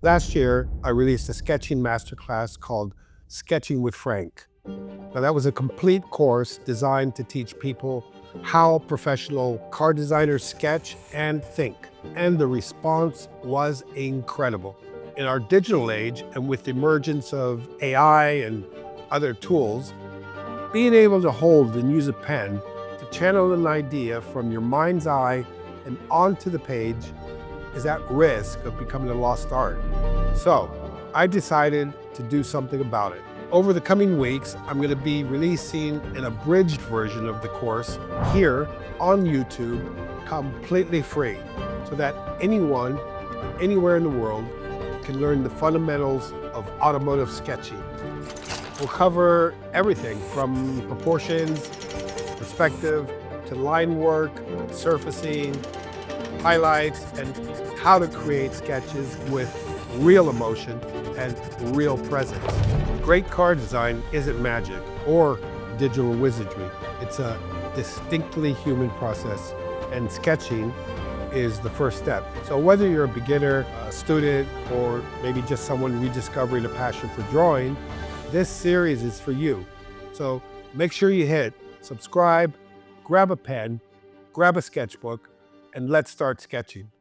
Last year, I released a sketching masterclass called Sketching with Frank. Now, that was a complete course designed to teach people how professional car designers sketch and think. And the response was incredible. In our digital age, and with the emergence of AI and other tools, being able to hold and use a pen to channel an idea from your mind's eye and onto the page is at risk of becoming a lost art. So I decided to do something about it. Over the coming weeks, I'm going to be releasing an abridged version of the course here on YouTube, completely free, so that anyone, anywhere in the world, can learn the fundamentals of automotive sketching. We'll cover everything from proportions, perspective, to line work, surfacing, highlights, and how to create sketches with real emotion and real presence. Great car design isn't magic or digital wizardry. It's a distinctly human process, and sketching is the first step. So whether you're a beginner, a student, or maybe just someone rediscovering a passion for drawing, this series is for you. So make sure you hit subscribe, grab a pen, grab a sketchbook, and let's start sketching.